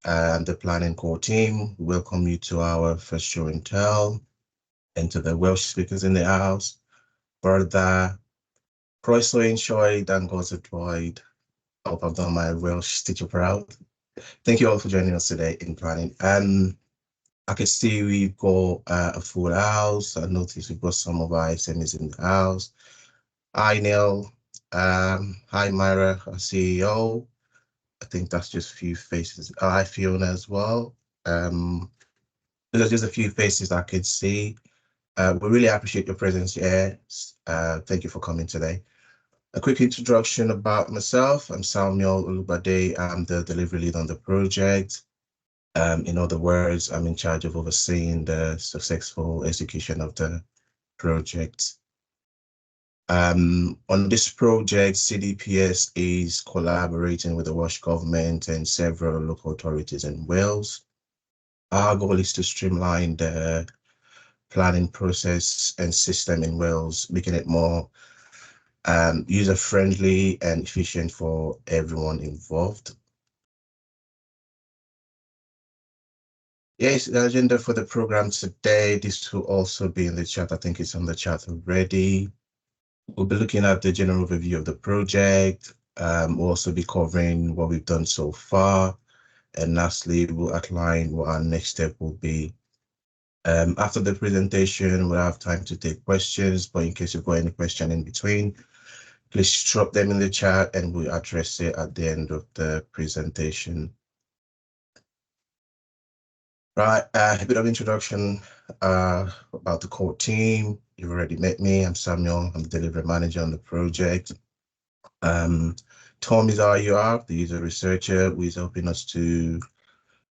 and the planning core team. Welcome you to our first show and tell, and to the Welsh speakers in the house. Barhau, croeso Sioe, dangos, dweud. I hope I've done my Welsh teacher proud. Thank you all for joining us today in planning. I can see we've got a full house. I noticed we've got some of our SMEs in the house. Hi, Neil. Hi, Myra, our CEO. I think that's just a few faces. Hi, Fiona as well. There's just a few faces I can see. We really appreciate your presence here. Thank you for coming today. A quick introduction about myself. I'm Samuel Olubade. I'm the delivery lead on the project. In other words, I'm in charge of overseeing the successful execution of the project. On this project, CDPS is collaborating with the Welsh Government and several local authorities in Wales. Our goal is to streamline the planning process and system in Wales, making it more user-friendly and efficient for everyone involved. Yes, the agenda for the program today, this will also be in the chat. I think it's on the chat already. We'll be looking at the general overview of the project. We'll also be covering what we've done so far. And lastly, we'll outline what our next step will be. After the presentation, we'll have time to take questions, but in case you've got any question in between, please drop them in the chat and we'll address it at the end of the presentation. Right, a bit of introduction about the core team. You've already met me. I'm Samuel. I'm the delivery manager on the project. Tom is our UR, the user researcher, who is helping us to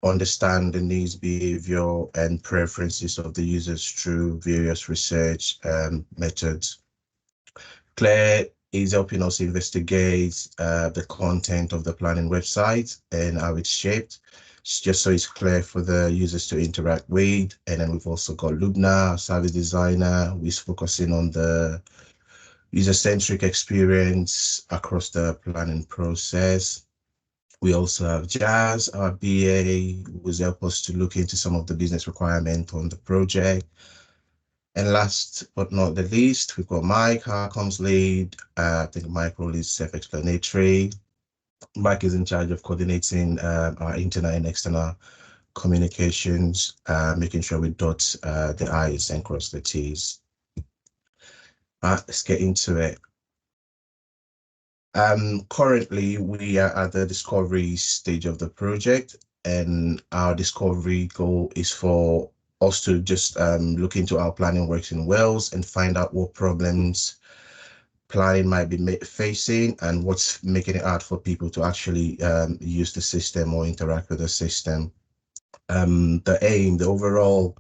understand the needs, behavior, and preferences of the users through various research methods. Claire is helping us investigate the content of the planning website and how it's shaped, just so it's clear for the users to interact with. And then we've also got Lubna, our service designer, who is focusing on the user-centric experience across the planning process. We also have Jazz, our BA, who will help us to look into some of the business requirements on the project. And last but not the least, we've got Mike, our comms lead. I think Mike role is self-explanatory. Mike is in charge of coordinating our internal and external communications, making sure we dot the I's and cross the T's. Let's get into it. Currently, we are at the discovery stage of the project, and our discovery goal is for us to just look into how planning works in Wales and find out what problems planning might be facing and what's making it hard for people to actually use the system or interact with the system. The overall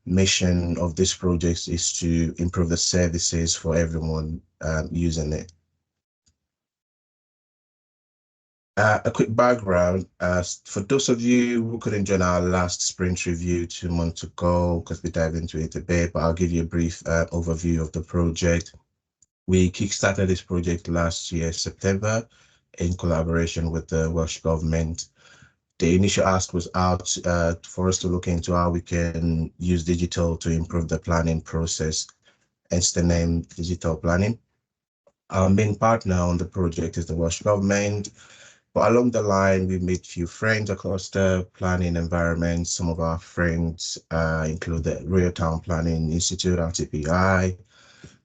mission of this project is to improve the services for everyone using it. A quick background, for those of you who couldn't join our last sprint review 2 months ago, because we dived into it a bit, but I'll give you a brief overview of the project. We kickstarted this project last year, September, in collaboration with the Welsh Government. The initial ask was out for us to look into how we can use digital to improve the planning process, hence the name Digital Planning. Our main partner on the project is the Welsh Government, but along the line, we've made few friends across the planning environment. Some of our friends include the Real Town Planning Institute, RTPI,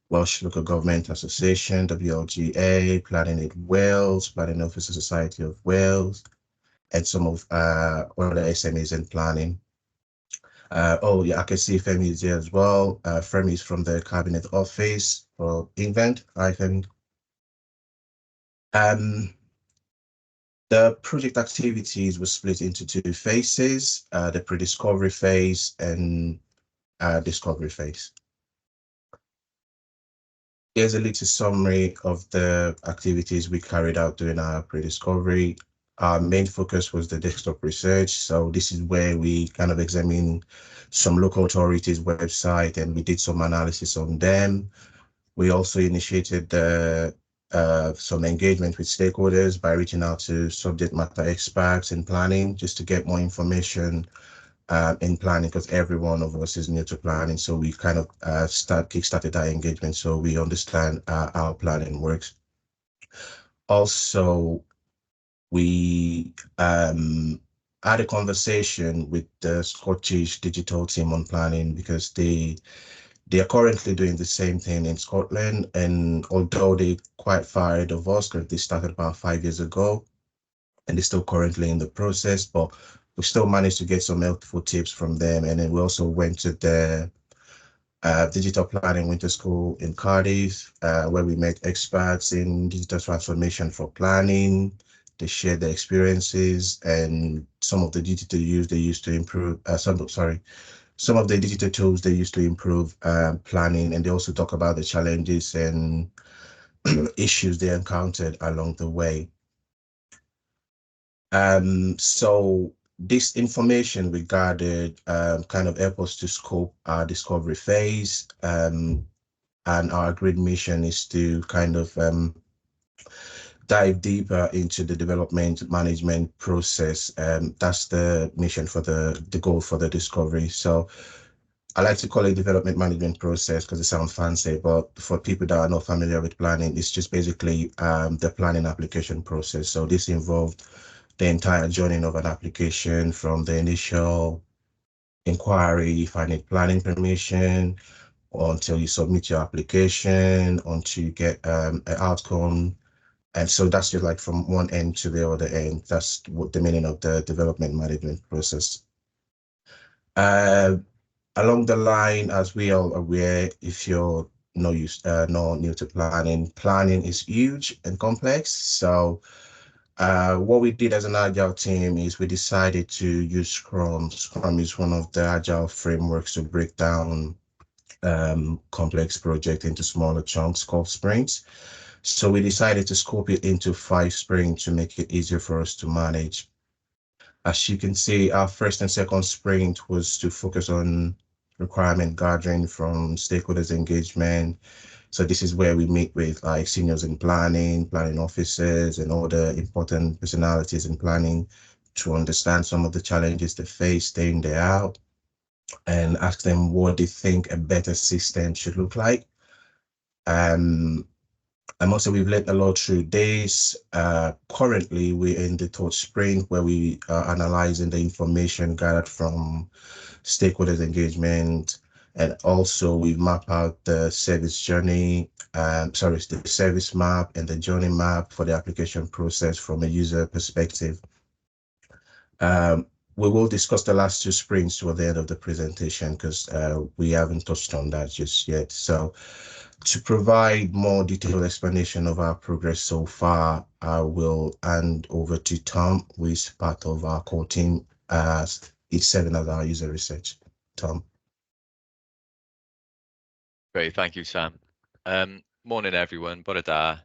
Welsh Local Government Association, WLGA, Planning Aid Wales, Planning Officer Society of Wales, and some of other SMEs in planning. Oh yeah, I can see Femi is here as well. Femi is from the Cabinet Office for England. Hi, Femi. The project activities were split into 2 phases, the pre-discovery phase and discovery phase. Here's a little summary of the activities we carried out during our pre-discovery. Our main focus was the desktop research. So this is where we kind of examined some local authorities' website and we did some analysis on them. We also initiated the some engagement with stakeholders by reaching out to subject matter experts in planning just to get more information in planning, because every one of us is new to planning. So we kind of kickstarted our engagement so we understand how planning works. Also, we had a conversation with the Scottish digital team on planning, because they are currently doing the same thing in Scotland, and although they quite far ahead of us because they started about 5 years ago, and they're still currently in the process, but we still managed to get some helpful tips from them. And then we also went to the digital planning winter school in Cardiff, where we met experts in digital transformation for planning. They shared their experiences and some of the digital use they used to improve, some of the digital tools they used to improve planning. And they also talk about the challenges and issues they encountered along the way. So this information we gathered kind of help us to scope our discovery phase. And our agreed mission is to kind of dive deeper into the development management process. That's the mission for the goal for the discovery. So I like to call it development management process because it sounds fancy, but for people that are not familiar with planning, it's just basically the planning application process. So this involved the entire journey of an application, from the initial inquiry, if I need planning permission, until you submit your application, until you get an outcome. And so that's just like from one end to the other end. That's what the meaning of the development management process. Along the line, as we are aware, if you're not new to planning, planning is huge and complex. So what we did as an agile team is we decided to use Scrum. Scrum is one of the agile frameworks to break down complex project into smaller chunks called sprints. So we decided to scope it into 5 sprints to make it easier for us to manage. As you can see, our first and second sprint was to focus on requirement gathering from stakeholders engagement. So this is where we meet with like seniors in planning, planning officers, and other important personalities in planning to understand some of the challenges they face day in, day out, and ask them what they think a better system should look like. And also we've learned a lot through this. Currently, we're in the third sprint where we are analyzing the information gathered from stakeholders engagement, and also we map out the service journey, the service map and the journey map for the application process from a user perspective. We will discuss the last 2 sprints toward the end of the presentation because we haven't touched on that just yet. So to provide more detailed explanation of our progress so far, I will hand over to Tom, who is part of our core team, as he's serving as our user research. Tom. Great, thank you, Sam. Morning, everyone. Bore da.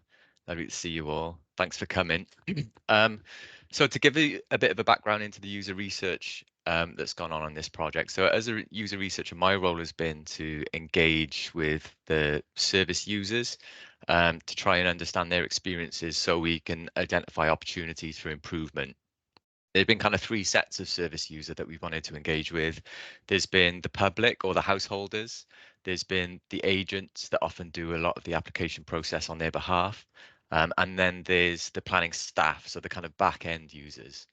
Lovely to see you all. Thanks for coming. So to give you a bit of a background into the user research that's gone on this project. So as a user researcher, my role has been to engage with the service users to try and understand their experiences so we can identify opportunities for improvement. There've been kind of 3 sets of service user that we've wanted to engage with. There's been the public or the householders. There's been the agents that often do a lot of the application process on their behalf. And then there's the planning staff, so the kind of back end users.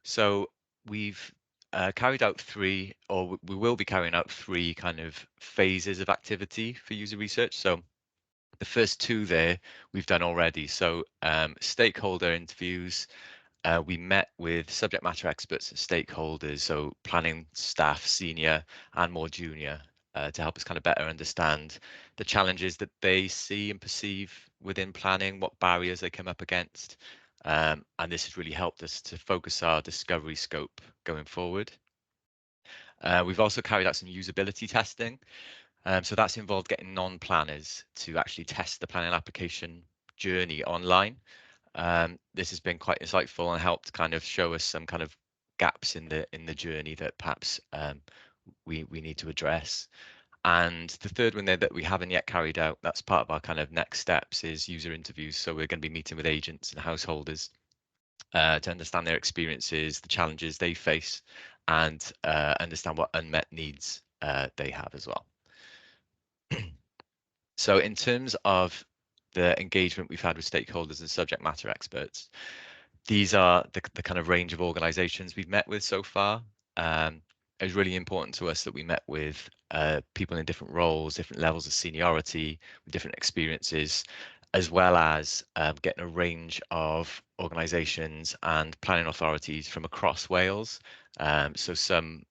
So we've carried out 3, or we will be carrying out 3 kind of phases of activity for user research. So the first 2 there we've done already. So stakeholder interviews. We met with subject matter experts and stakeholders, so planning staff, senior and more junior, to help us kind of better understand the challenges that they see and perceive within planning, what barriers they come up against. And this has really helped us to focus our discovery scope going forward. We've also carried out some usability testing. So that's involved getting non-planners to actually test the planning application journey online. This has been quite insightful and helped kind of show us some kind of gaps in the journey that perhaps we need to address. And the third one there that we haven't yet carried out, that's part of our kind of next steps, is user interviews. So we're going to be meeting with agents and householders to understand their experiences, the challenges they face, and understand what unmet needs they have as well. So in terms of the engagement we've had with stakeholders and subject matter experts, these are the kind of range of organizations we've met with so far. It was really important to us that we met with people in different roles, different levels of seniority, with different experiences, as well as getting a range of organisations and planning authorities from across Wales. So some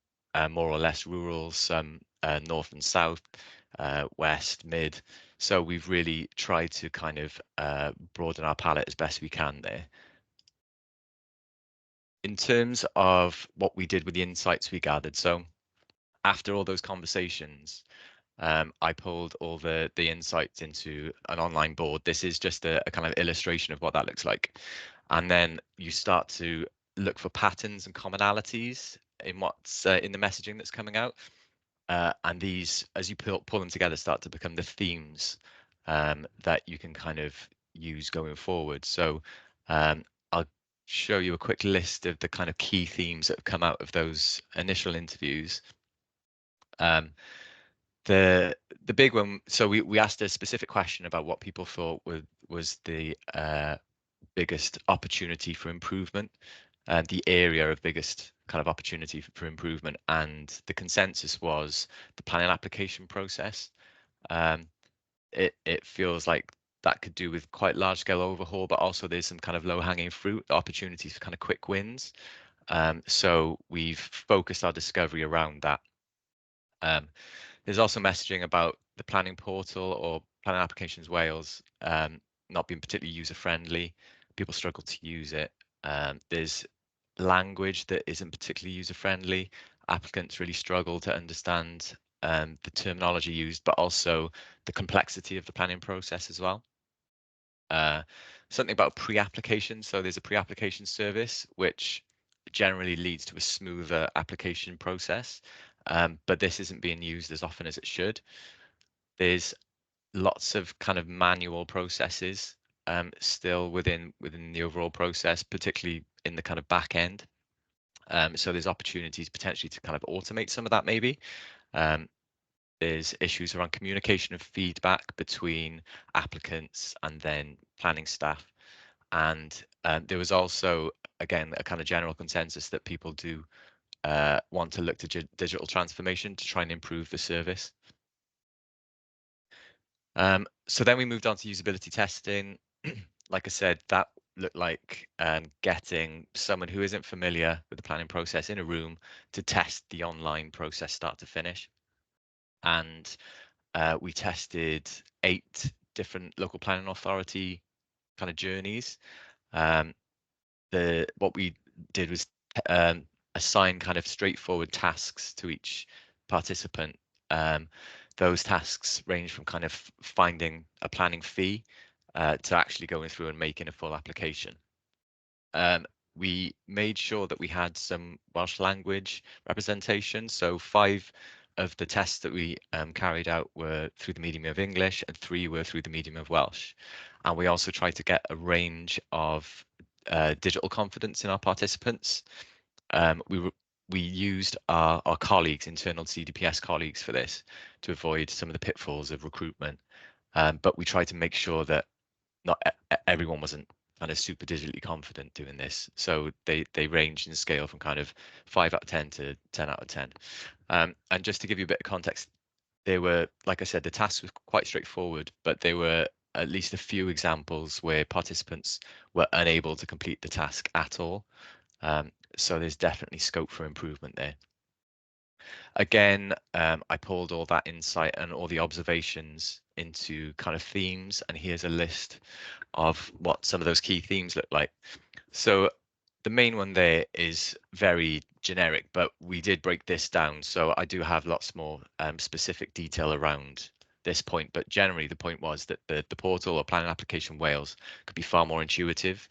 more or less rural, some north and south, west, mid. So we've really tried to kind of broaden our palette as best we can there. In terms of what we did with the insights we gathered, so after all those conversations, I pulled all the insights into an online board. This is just a kind of illustration of what that looks like. And then you start to look for patterns and commonalities in what's in the messaging that's coming out. And these, as you pull them together, start to become the themes that you can kind of use going forward. So I'll show you a quick list of the kind of key themes that have come out of those initial interviews. The big one, so we asked a specific question about what people thought was the biggest opportunity for improvement, the area of biggest kind of opportunity for improvement, and the consensus was the planning application process. It feels like that could do with quite large scale overhaul, but also there's some kind of low hanging fruit opportunities for kind of quick wins. So we've focused our discovery around that. There's also messaging about the planning portal or planning applications Wales not being particularly user friendly. People struggle to use it. There's language that isn't particularly user friendly. Applicants really struggle to understand the terminology used, but also the complexity of the planning process as well. Something about pre-application. So there's a pre-application service, which generally leads to a smoother application process. But this isn't being used as often as it should. There's lots of kind of manual processes still within the overall process, particularly in the kind of back end. So there's opportunities potentially to kind of automate some of that maybe. There's issues around communication and feedback between applicants and then planning staff. And there was also, again, a kind of general consensus that people do want to look to digital transformation to try and improve the service. So then we moved on to usability testing. Like I said, that looked like getting someone who isn't familiar with the planning process in a room to test the online process start to finish. And we tested 8 different local planning authority kind of journeys. What we did was assign kind of straightforward tasks to each participant. Those tasks range from kind of finding a planning fee to actually going through and making a full application. We made sure that we had some Welsh language representation. So 5 of the tests that we carried out were through the medium of English and 3 were through the medium of Welsh. And we also tried to get a range of digital confidence in our participants. We used our colleagues, internal CDPS colleagues for this to avoid some of the pitfalls of recruitment. But we tried to make sure that not everyone wasn't kind of super digitally confident doing this. So they ranged in scale from kind of 5 out of 10 to 10 out of 10. And just to give you a bit of context, they were, like I said, the tasks were quite straightforward, but there were at least a few examples where participants were unable to complete the task at all. So there's definitely scope for improvement there. Again, I pulled all that insight and all the observations into kind of themes, and here's a list of what some of those key themes look like. So the main one there is very generic, but we did break this down. So I do have lots more specific detail around this point, but generally the point was that the portal or planning application Wales could be far more intuitive.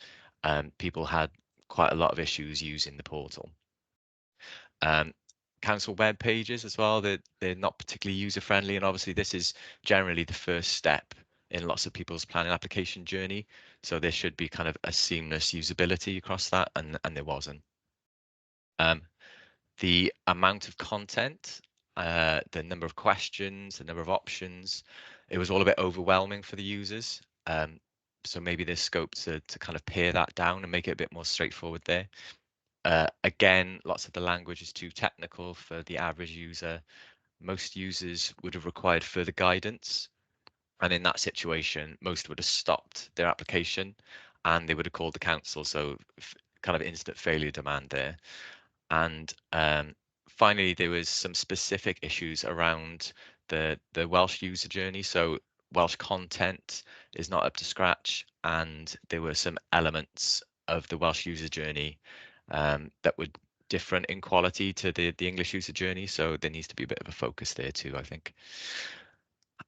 People had quite a lot of issues using the portal. council web pages as well. They're not particularly user friendly, and obviously this is generally the first step in lots of people's planning application journey. So there should be kind of a seamless usability across that, and there wasn't. The amount of content, the number of questions, the number of options, it was all a bit overwhelming for the users. So maybe there's scope to kind of pare that down and make it a bit more straightforward there. Again, lots of the language is too technical for the average user. Most users would have required further guidance. And in that situation, most would have stopped their application and they would have called the council. So kind of instant failure demand there. And finally, there was some specific issues around the Welsh user journey. So Welsh content is not up to scratch, and there were some elements of the Welsh user journey that were different in quality to the English user journey. So there needs to be a bit of a focus there too, I think.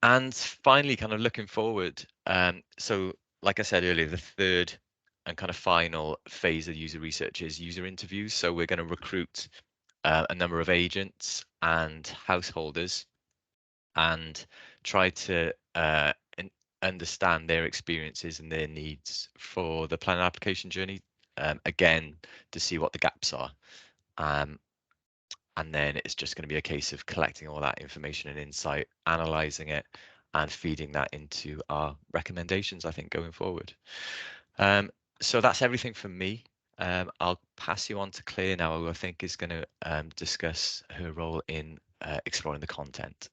And finally, kind of looking forward. So like I said earlier, the third and kind of final phase of user research is user interviews. So we're going to recruit a number of agents and householders and try to understand their experiences and their needs for the planning application journey, again, to see what the gaps are. And then it's just going to be a case of collecting all that information and insight, analysing it, and feeding that into our recommendations, I think, going forward. So that's everything from me. I'll pass you on to Claire now, who I think is going to discuss her role in exploring the content.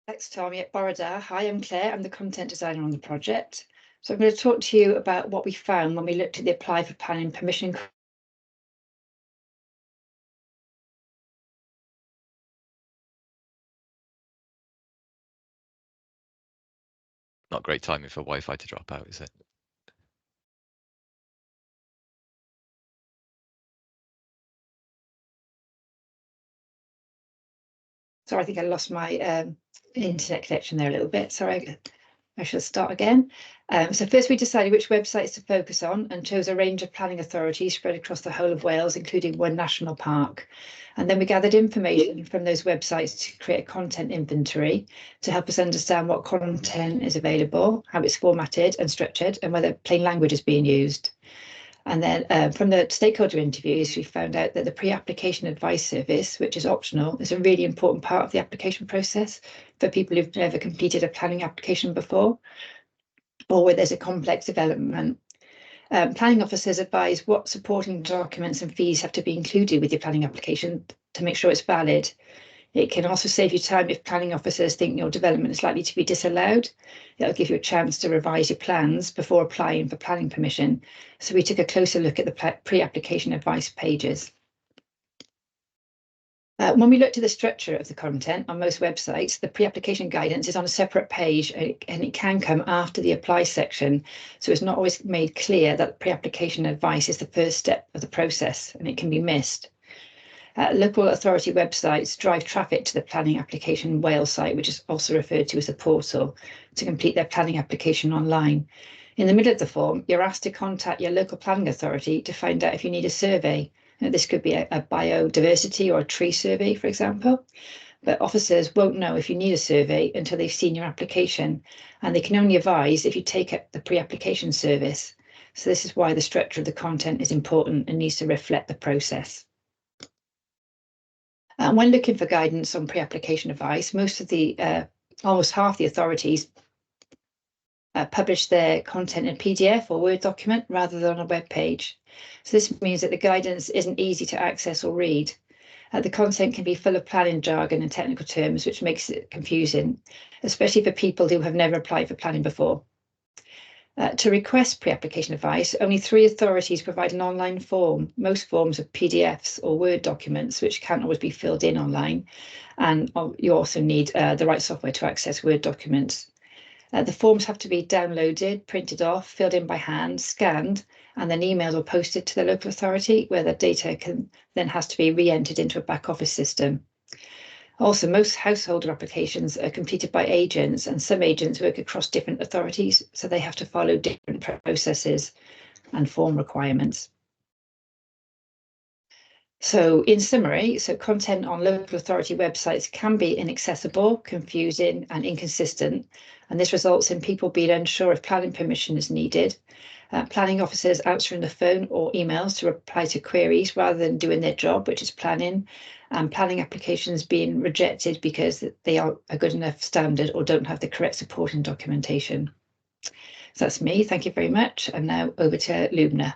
Thanks, Tommy at Barhau. Hi, I'm Claire. I'm the content designer on the project. So I'm going to talk to you about what we found when we looked at the apply for planning permission. Not great timing for Wi-Fi to drop out, is it? Sorry, I think I lost my internet connection there a little bit. Sorry, I shall start again. So first we decided which websites to focus on and chose a range of planning authorities spread across the whole of Wales, including one national park. And then we gathered information from those websites to create a content inventory to help us understand what content is available, how it's formatted and structured, and whether plain language is being used. And then from the stakeholder interviews, we found out that the pre-application advice service, which is optional, is a really important part of the application process for people who've never completed a planning application before, or where there's a complex development. Planning officers advise what supporting documents and fees have to be included with your planning application to make sure it's valid. It can also save you time if planning officers think your development is likely to be disallowed. It'll give you a chance to revise your plans before applying for planning permission. So we took a closer look at the pre-application advice pages. When we looked at the structure of the content on most websites, the pre-application guidance is on a separate page and it can come after the apply section. So it's not always made clear that pre-application advice is the first step of the process and it can be missed. Local authority websites drive traffic to the planning application Wales site, which is also referred to as the portal, to complete their planning application online. In the middle of the form, you're asked to contact your local planning authority to find out if you need a survey. Now, this could be a biodiversity or a tree survey, for example, but officers won't know if you need a survey until they've seen your application, and they can only advise if you take up the pre-application service. So this is why the structure of the content is important and needs to reflect the process. When looking for guidance on pre-application advice, most of the, almost half the authorities publish their content in PDF or Word document rather than on a web page. So this means that the guidance isn't easy to access or read. The content can be full of planning jargon and technical terms, which makes it confusing, especially for people who have never applied for planning before. To request pre-application advice, only 3 authorities provide an online form. Most forms are PDFs or Word documents, which can't always be filled in online. And you also need the right software to access Word documents. The forms have to be downloaded, printed off, filled in by hand, scanned, and then emailed or posted to the local authority, where the data then has to be re-entered into a back office system. Also, most householder applications are completed by agents, and some agents work across different authorities, so they have to follow different processes and form requirements. So in summary, content on local authority websites can be inaccessible, confusing and inconsistent, and this results in people being unsure if planning permission is needed. Planning officers answering the phone or emails to reply to queries rather than doing their job, which is planning, and planning applications being rejected because they are a good enough standard or don't have the correct supporting documentation. So that's me. Thank you very much. And now over to Lubna.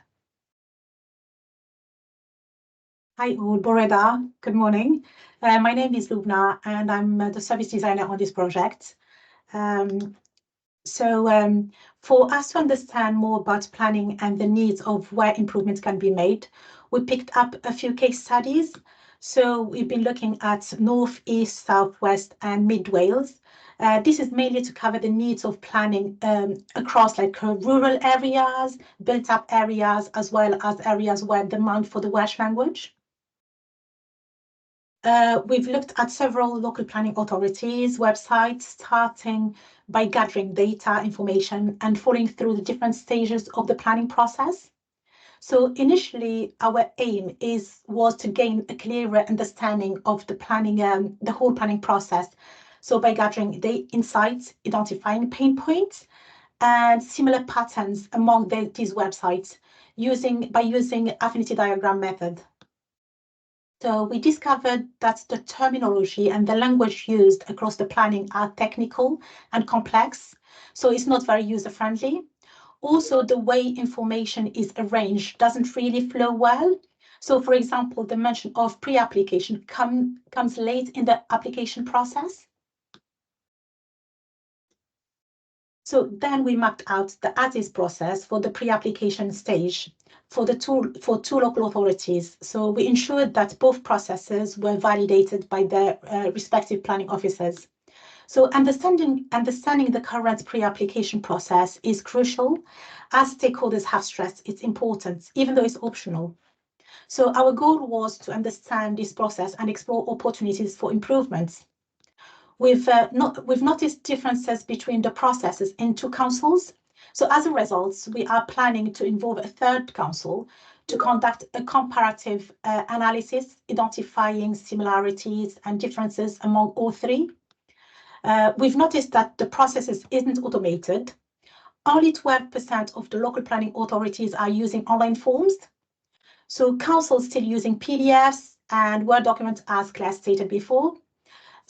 Hi all, Boreda. Good morning. My name is Lubna and I'm the service designer on this project. For us to understand more about planning and the needs of where improvements can be made, we picked up a few case studies. So we've been looking at North, East, South, West and Mid Wales. This is mainly to cover the needs of planning across rural areas, built up areas, as well as areas where demand for the Welsh language. We've looked at several local planning authorities' websites, starting by gathering data, information, and following through the different stages of the planning process. So initially, our aim was to gain a clearer understanding of the planning, the whole planning process. So by gathering the insights, identifying pain points, and similar patterns among these websites, by using affinity diagram method. So we discovered that the terminology and the language used across the planning are technical and complex, so it's not very user-friendly. Also, the way information is arranged doesn't really flow well. So, for example, the mention of pre-application comes late in the application process. So then we mapped out the as-is process for the pre-application stage for two local authorities. So we ensured that both processes were validated by their respective planning officers. So understanding the current pre-application process is crucial, as stakeholders have stressed its importance, even though it's optional. So our goal was to understand this process and explore opportunities for improvements. We've noticed differences between the processes in two councils. So as a result, we are planning to involve a third council to conduct a comparative analysis, identifying similarities and differences among all three. We've noticed that the processes isn't automated. Only 12% of the local planning authorities are using online forms. So councils still using PDFs and Word documents, as Claire stated before.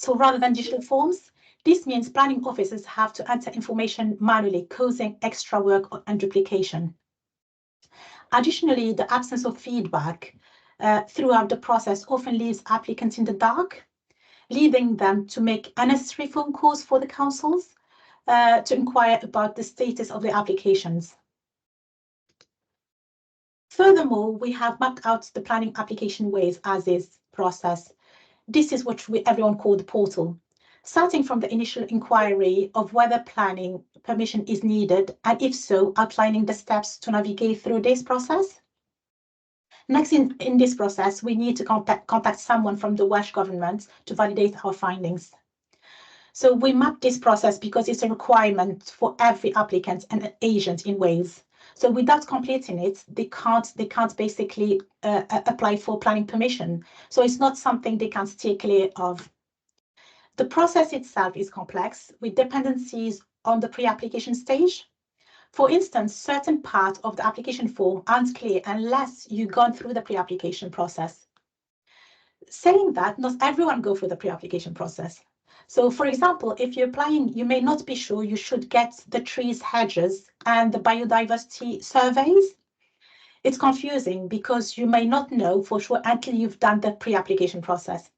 So rather than digital forms, this means planning officers have to enter information manually, causing extra work and duplication. Additionally, the absence of feedback throughout the process often leaves applicants in the dark, leading them to make unnecessary phone calls for the councils to inquire about the status of their applications. Furthermore, we have mapped out the planning application ways as-is process. This is what everyone called the portal, starting from the initial inquiry of whether planning permission is needed, and if so, outlining the steps to navigate through this process. Next, in this process, we need to contact someone from the Welsh Government to validate our findings. So we mapped this process because it's a requirement for every applicant and agent in Wales. So without completing it, they can't basically apply for planning permission. So it's not something they can steer clear of. The process itself is complex, with dependencies on the pre-application stage. For instance, certain parts of the application form aren't clear unless you've gone through the pre-application process. Saying that, not everyone goes through the pre-application process. So, for example, if you're applying, you may not be sure you should get the trees, hedges, and the biodiversity surveys. It's confusing because you may not know for sure until you've done the pre-application process.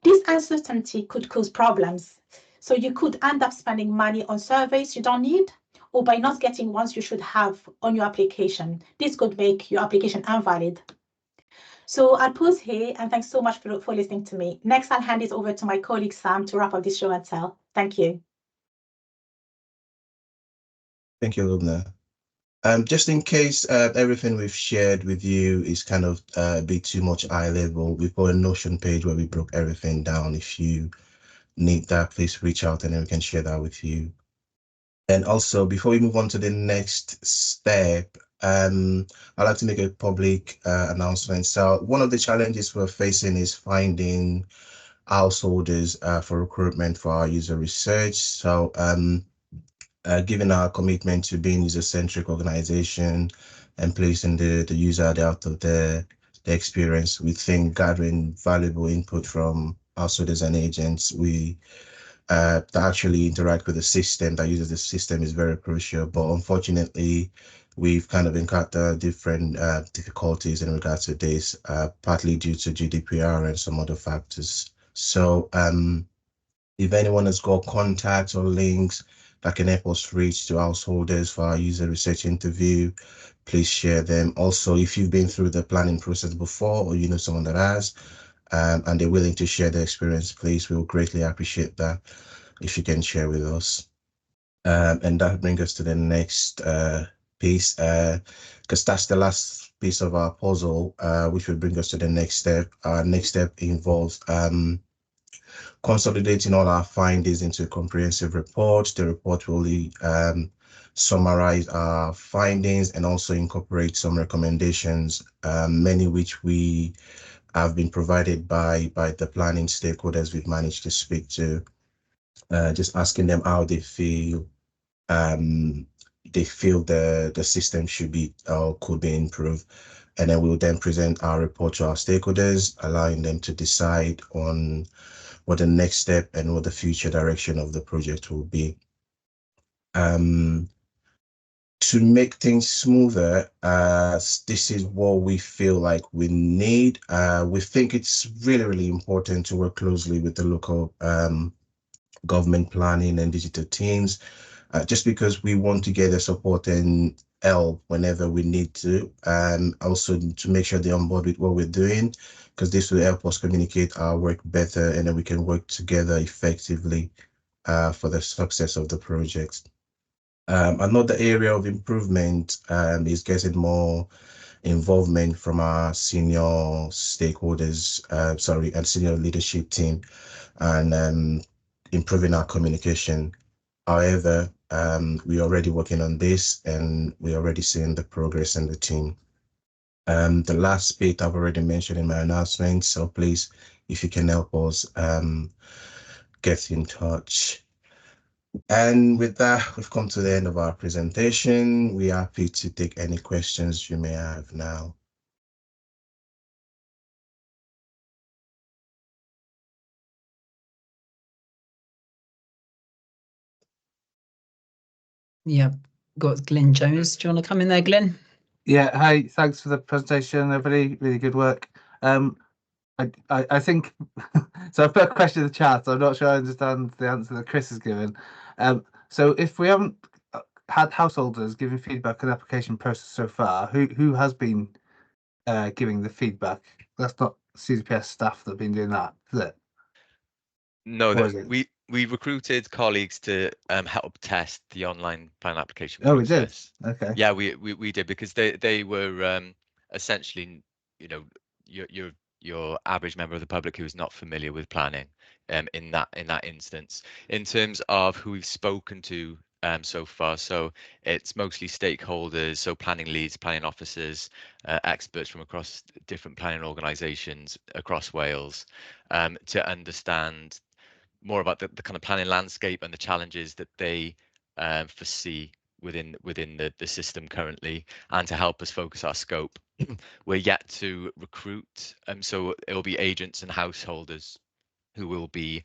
This uncertainty could cause problems. So you could end up spending money on surveys you don't need, or by not getting ones you should have on your application. This could make your application invalid. So I'll pause here, and thanks so much for listening to me. Next, I'll hand it over to my colleague Sam to wrap up this show and tell. Thank you. Thank you, Lubna. Just in case everything we've shared with you is kind of a bit too much high level, we've got a Notion page where we broke everything down. If you need that, please reach out and then we can share that with you. And also, before we move on to the next step, I'd like to make a public announcement. So one of the challenges we're facing is finding householders for recruitment for our user research. So given our commitment to being user-centric organization and placing the user at the heart of the experience, we think gathering valuable input from householders and agents that actually interact with the system, that uses the system, is very crucial. But unfortunately, we've kind of encountered different difficulties in regards to this, partly due to GDPR and some other factors. So if anyone has got contacts or links that can help us reach to householders for our user research interview, please share them. Also, if you've been through the planning process before, or you know someone that has, and they're willing to share their experience, please, we'll greatly appreciate that if you can share with us. And that brings us to the next piece, because that's the last piece of our puzzle, which will bring us to the next step. Our next step involves consolidating all our findings into a comprehensive report. The report will summarize our findings and also incorporate some recommendations, many which we have been provided by the planning stakeholders we've managed to speak to, just asking them how they feel the system should be or could be improved. And then we'll then present our report to our stakeholders, allowing them to decide on what the next step and what the future direction of the project will be. To make things smoother, this is what we feel like we need. We think it's really, really important to work closely with the local government planning and digital teams, just because we want to get their support and help whenever we need to, and also to make sure they're on board with what we're doing, because this will help us communicate our work better, and then we can work together effectively for the success of the project. Another area of improvement is getting more involvement from our senior stakeholders, and senior leadership team, and improving our communication. However, we're already working on this, and we're already seeing the progress in the team. The last bit I've already mentioned in my announcement, so please, if you can help us, get in touch. And with that, we've come to the end of our presentation. We're happy to take any questions you may have now. Yeah, got Glyn Jones. Do you want to come in there, Glyn? Yeah, hi, thanks for the presentation, everybody. Really good work. I think, so I've put a question in the chat. I'm not sure I understand the answer that Chris has given. So if we haven't had householders giving feedback on the application process so far, who has been giving the feedback? That's not CDPS staff that have been doing that, is it? No, Or is it? we recruited colleagues to help test the online plan application Oh, we did? process. Okay. Yeah, we did, because they were essentially, you know, your average member of the public who's not familiar with planning in that instance. In terms of who we've spoken to so far, so it's mostly stakeholders, so planning leads, planning officers, experts from across different planning organisations across Wales, to understand more about the kind of planning landscape and the challenges that they foresee within the system currently, and to help us focus our scope. We're yet to recruit, so it'll be agents and householders who will be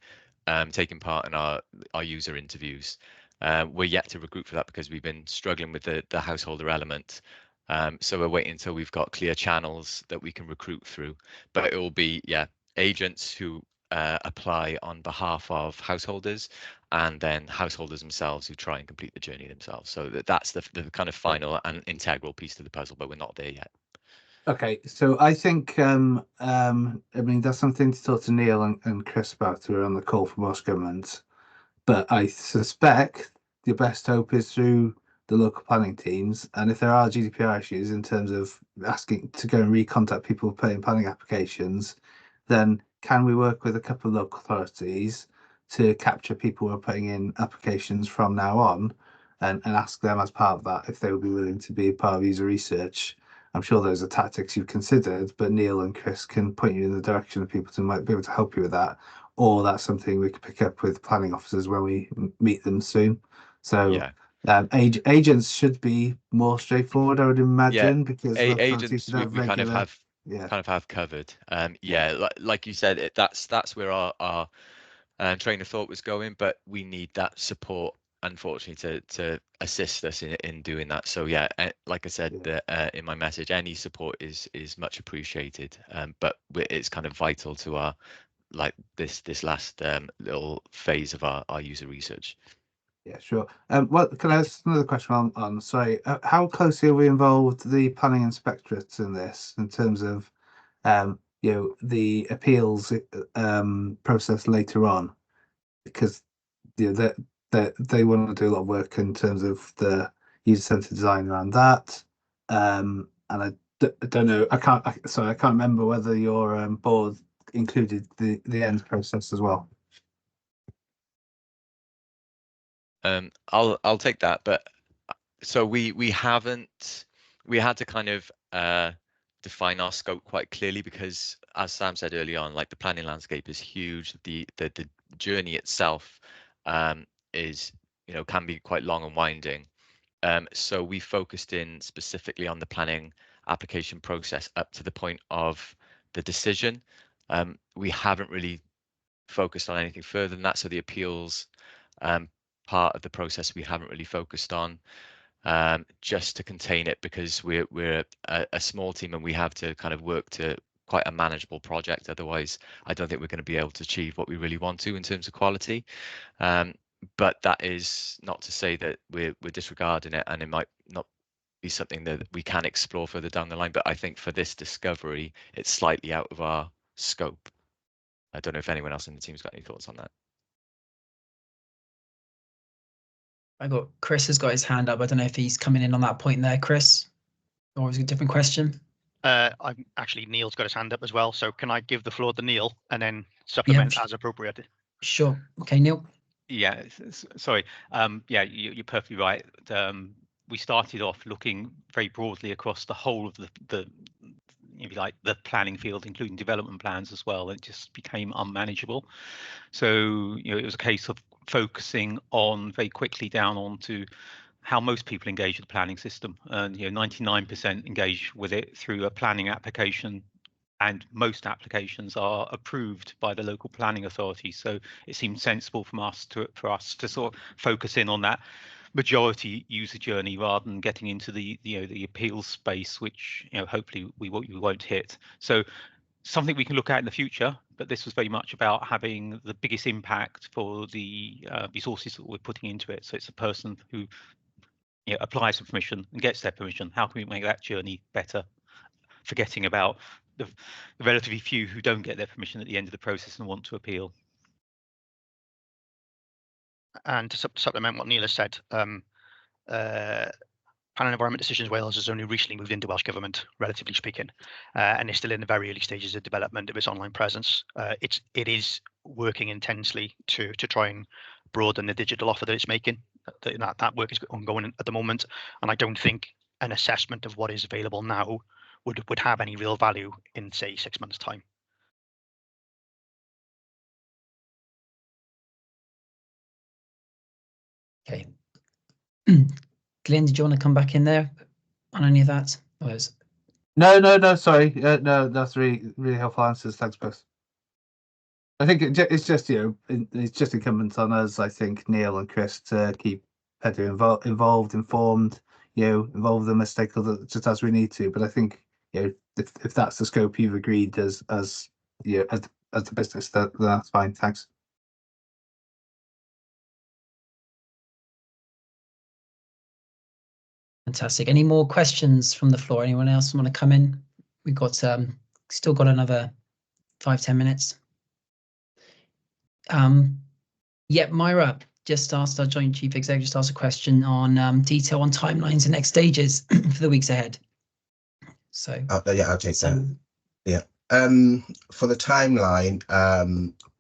taking part in our user interviews. We're yet to recruit for that because we've been struggling with the householder element. So we're waiting until we've got clear channels that we can recruit through. But it will be, yeah, agents who apply on behalf of householders, and then householders themselves who try and complete the journey themselves. So that's the kind of final and integral piece to the puzzle, but we're not there yet. Okay, so I think, I mean, that's something to talk to Neil and Chris about, who are on the call from Welsh Government. But I suspect your best hope is through the local planning teams. And if there are GDPR issues in terms of asking to go and recontact people putting planning applications, then can we work with a couple of local authorities to capture people who are putting in applications from now on, and ask them as part of that if they would be willing to be part of user research. I'm sure those are tactics you've considered, but Neil and Chris can point you in the direction of people who might be able to help you with that, or that's something we could pick up with planning officers when we meet them soon. So Yeah. Agents should be more straightforward, I would imagine, because Agents we kind of have covered. Like you said, that's where our train of thought was going, but we need that support, unfortunately, to assist us in doing that. So yeah, like I said in my message, any support is much appreciated, but it's kind of vital to our this last little phase of our user research. Yeah, sure. Well, can I ask another question on sorry, how closely are we involved, the planning inspectorates, in this, in terms of the appeals process later on? Because they want to do a lot of work in terms of the user-centered design around that. And I don't know, I can't remember whether your board included the end process as well. I'll take that, but so we had to kind of define our scope quite clearly, because as Sam said early on, like, the planning landscape is huge. The journey itself is, can be quite long and winding. So we focused in specifically on the planning application process up to the point of the decision. We haven't really focused on anything further than that. So the appeals part of the process we haven't really focused on, just to contain it, because we're a small team and we have to kind of work to quite a manageable project. Otherwise, I don't think we're going to be able to achieve what we really want to in terms of quality. But that is not to say that we're disregarding it, and it might not be something that we can explore further down the line. But I think for this discovery, it's slightly out of our scope. I don't know if anyone else in the team's got any thoughts on that. Chris has got his hand up. I don't know if he's coming in on that point there, Chris, or is it a different question? I'm actually, Neil's got his hand up as well. So can I give the floor to Neil and then supplement as appropriate? Sure. Okay, Neil. Yeah, sorry. Yeah, you're perfectly right. We started off looking very broadly across the whole of the if you like, the planning field, including development plans as well. It just became unmanageable. So, it was a case of focusing on very quickly down onto how most people engage with the planning system. And 99% engage with it through a planning application, and most applications are approved by the local planning authority. So it seemed sensible for us to sort of focus in on that majority user journey rather than getting into the appeals space, which hopefully we won't hit. So something we can look at in the future, but this was very much about having the biggest impact for the resources that we're putting into it. So it's a person who applies for permission and gets their permission. How can we make that journey better, forgetting about the relatively few who don't get their permission at the end of the process and want to appeal? And to supplement what Neil has said, Planning and Environment Decisions Wales has only recently moved into Welsh Government, relatively speaking, and is still in the very early stages of development of its online presence. It is working intensely to try and broaden the digital offer that it's making. That work is ongoing at the moment, and I don't think an assessment of what is available now would have any real value in, say, 6 months' time. Okay. Glenn, did you want to come back in there on any of that? No, sorry. No, that's really helpful answers. Thanks, both. I think it's just, it's just incumbent on us, I think, Neil and Chris, to keep Pedro involved, informed, involve them as stakeholders just as we need to. But I think, if that's the scope you've agreed as the business, then that's fine. Thanks. Fantastic. Any more questions from the floor? Anyone else want to come in? We've got still got another 5-10 minutes. Myra just asked, our joint chief executive just asked a question on detail on timelines and next stages for the weeks ahead. So yeah, I'll take that. Yeah. For the timeline,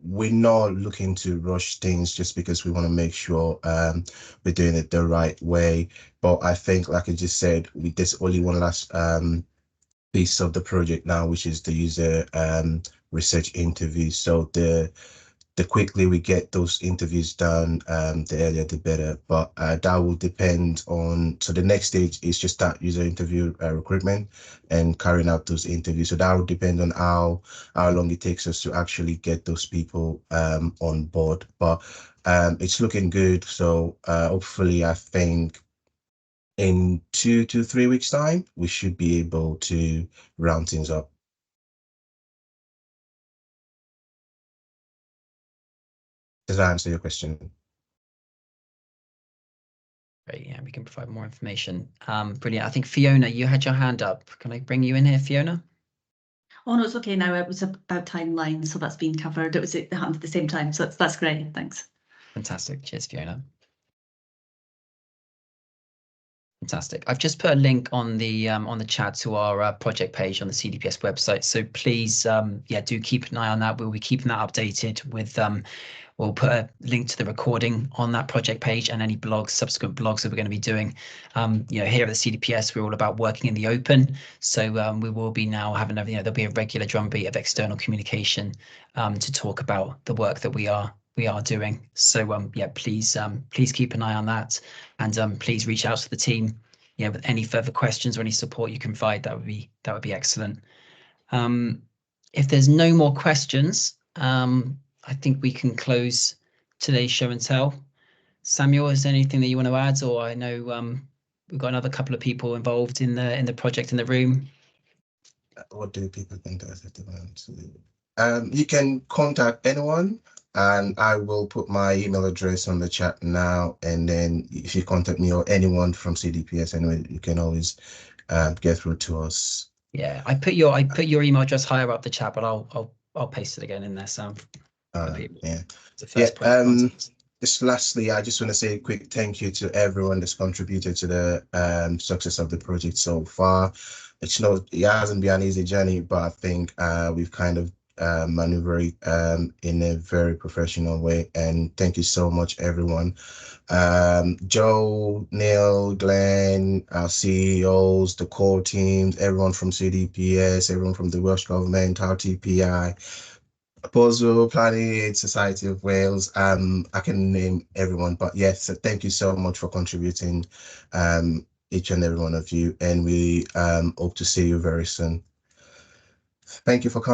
we're not looking to rush things just because we want to make sure we're doing it the right way. But I think, like I just said, there's only one last piece of the project now, which is the user research interview. So the quickly we get those interviews done, the earlier the better. But that will depend on, so the next stage is just that user interview recruitment and carrying out those interviews. So that will depend on how long it takes us to actually get those people on board. But it's looking good. So hopefully, I think in 2 to 3 weeks time, we should be able to round things up. Does that answer your question? Great, yeah, we can provide more information. Brilliant. I think Fiona, you had your hand up. Can I bring you in here, Fiona? Oh no, it's okay now. It was about timeline, so that's been covered. It happened at the same time, so that's great. Thanks. Fantastic. Cheers, Fiona. Fantastic. I've just put a link on the chat to our project page on the CDPS website. So please, yeah, do keep an eye on that. We'll be keeping that updated with. We'll put a link to the recording on that project page and any blogs, subsequent blogs that we're going to be doing. You know, here at the CDPS, we're all about working in the open. So we will be now having, you know, there'll be a regular drumbeat of external communication to talk about the work that we are doing. So yeah, please keep an eye on that, and please reach out to the team, yeah, with any further questions or any support you can provide. That would be excellent. If there's no more questions, I think we can close today's show and tell. Samuel, is there anything that you want to add? Or I know we've got another couple of people involved in the project in the room. What do people think that you can contact anyone, and I will put my email address on the chat now. And then if you contact me or anyone from CDPS anyway, you can always get through to us. Yeah, I put your email address higher up the chat, but I'll paste it again in there, Sam. Yeah. Yeah. Just lastly, I just want to say a quick thank you to everyone that's contributed to the success of the project so far. It hasn't been an easy journey, but I think we've kind of maneuvered in a very professional way. And thank you so much, everyone. Joe, Neil, Glenn, our CEOs, the core teams, everyone from CDPS, everyone from the Welsh Government, RTPI, Proposal, Planning, Society of Wales. I can name everyone, but yes, so thank you so much for contributing, each and every one of you, and we hope to see you very soon. Thank you for coming.